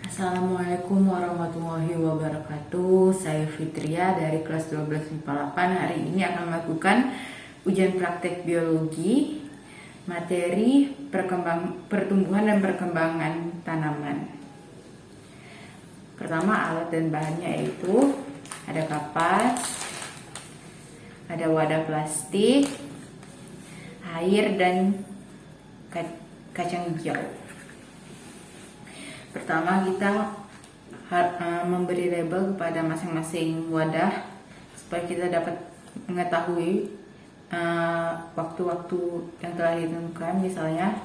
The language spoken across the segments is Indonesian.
Assalamualaikum warahmatullahi wabarakatuh. Saya Fitria dari kelas 12 MIPA 8. Hari ini akan melakukan ujian praktek biologi materi pertumbuhan dan perkembangan tanaman. Pertama, alat dan bahannya yaitu ada kapas, ada wadah plastik, air, dan kacang hijau. Pertama, kita memberi label kepada masing-masing wadah supaya kita dapat mengetahui waktu-waktu yang telah ditentukan, misalnya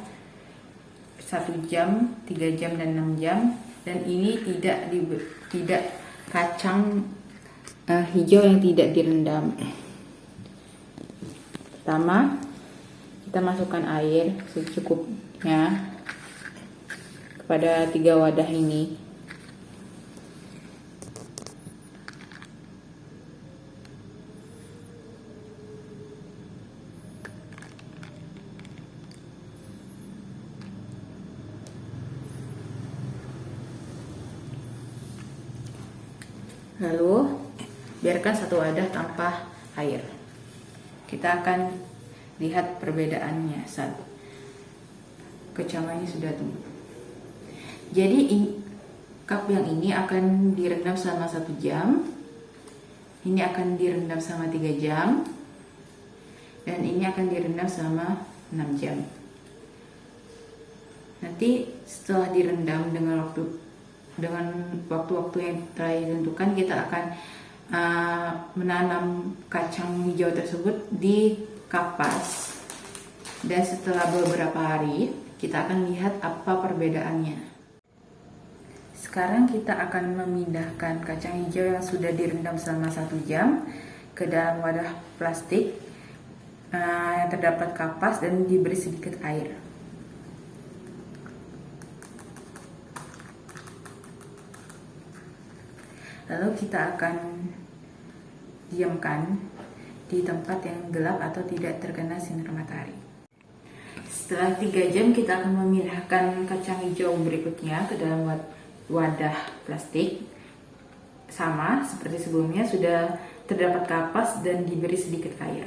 1 jam, 3 jam, dan 6 jam. Dan ini tidak kacang hijau yang tidak direndam. Pertama, kita masukkan air secukupnya pada 3 wadah ini. Lalu biarkan 1 wadah tanpa air. Kita akan lihat perbedaannya saat kecambahnya sudah tumbuh. Jadi cup yang ini akan direndam selama 1 jam, ini akan direndam selama 3 jam, dan ini akan direndam selama 6 jam. Nanti setelah direndam dengan waktu-waktu yang telah ditentukan, kita akan menanam kacang hijau tersebut di kapas, dan setelah beberapa hari kita akan lihat apa perbedaannya. Sekarang kita akan memindahkan kacang hijau yang sudah direndam selama 1 jam ke dalam wadah plastik yang terdapat kapas dan diberi sedikit air. Lalu kita akan diamkan di tempat yang gelap atau tidak terkena sinar matahari. Setelah 3 jam, kita akan memindahkan kacang hijau berikutnya ke dalam wadah plastik. Sama seperti sebelumnya, sudah terdapat kapas dan diberi sedikit air.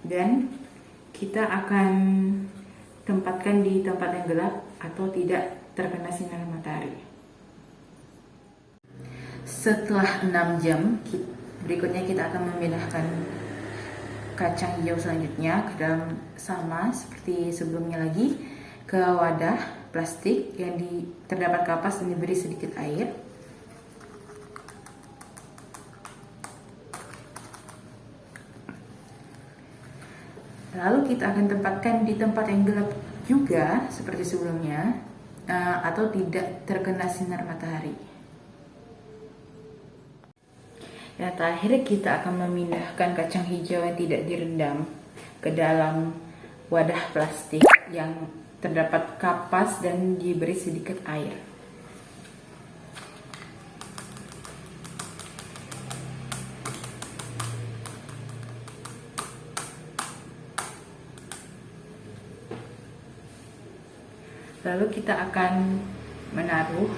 Dan kita akan tempatkan di tempat yang gelap atau tidak terkena sinar matahari. Setelah 6 jam, berikutnya kita akan memindahkan kacang hijau selanjutnya ke dalam, sama seperti sebelumnya lagi, ke wadah plastik yang terdapat kapas dan diberi sedikit air. Lalu kita akan tempatkan di tempat yang gelap juga seperti sebelumnya, atau tidak terkena sinar matahari. Dan terakhir, kita akan memindahkan kacang hijau yang tidak direndam ke dalam wadah plastik yang terdapat kapas dan diberi sedikit air. Lalu kita akan menaruh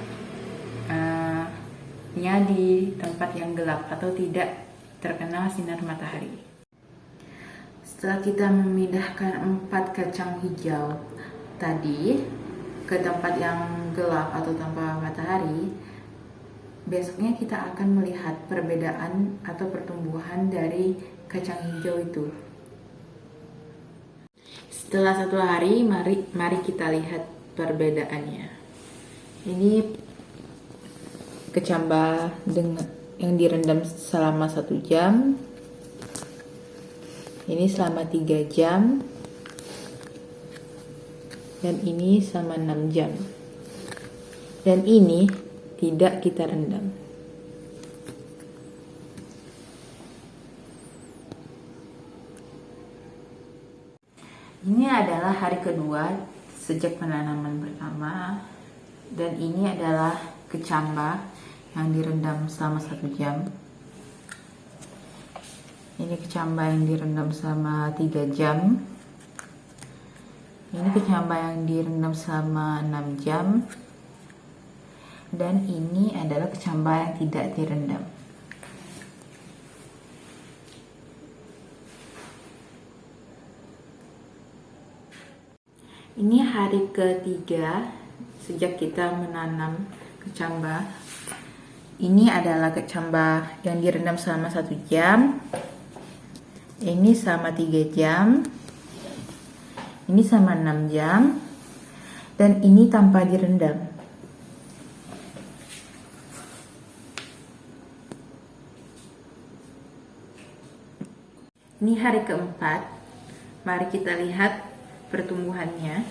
di tempat yang gelap atau tidak terkena sinar matahari. Setelah kita memindahkan 4 kacang hijau tadi ke tempat yang gelap atau tanpa matahari, besoknya kita akan melihat perbedaan atau pertumbuhan dari kacang hijau itu. Setelah 1 hari, mari kita lihat perbedaannya. Ini kecambah yang direndam selama 1 jam, ini selama 3 jam, dan ini selama 6 jam. Dan ini tidak kita rendam. Ini adalah hari kedua sejak penanaman pertama, dan ini adalah kecambah yang direndam selama 1 jam. Ini kecambah yang direndam selama 3 jam. Ini kecambah yang direndam selama 6 jam. Dan ini adalah kecambah yang tidak direndam. Ini hari ketiga sejak kita menanam kecambah. Ini adalah kecambah yang direndam selama 1 jam. Ini selama 3 jam. Ini selama 6 jam. Dan ini tanpa direndam. Ini hari keempat. Mari kita lihat pertumbuhannya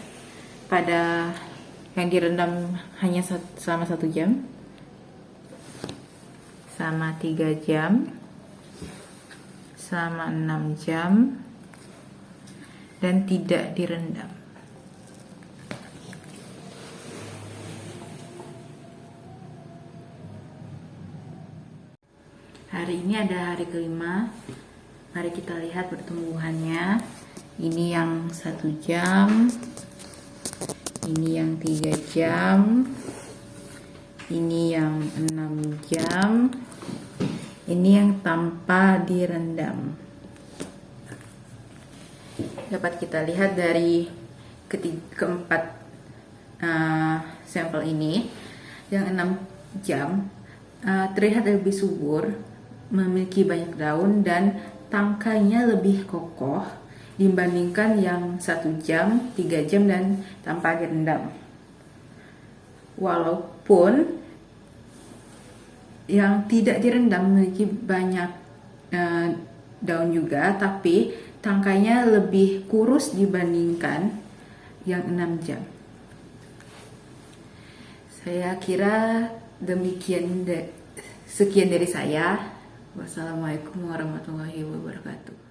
pada yang direndam hanya selama 1 jam, selama 3 jam, selama 6 jam, dan tidak direndam. Hari ini ada hari kelima. Mari kita lihat pertumbuhannya. Ini yang 1 jam, ini yang 3 jam, ini yang 6 jam, ini yang tanpa direndam. Dapat kita lihat dari keempat sampel ini, yang 6 jam terlihat lebih subur, memiliki banyak daun dan tangkainya lebih kokoh dibandingkan yang 1 jam, 3 jam, dan tanpa direndam. Walaupun yang tidak direndam memiliki banyak daun juga, tapi tangkainya lebih kurus dibandingkan yang 6 jam. Saya kira sekian dari saya. Wassalamualaikum warahmatullahi wabarakatuh.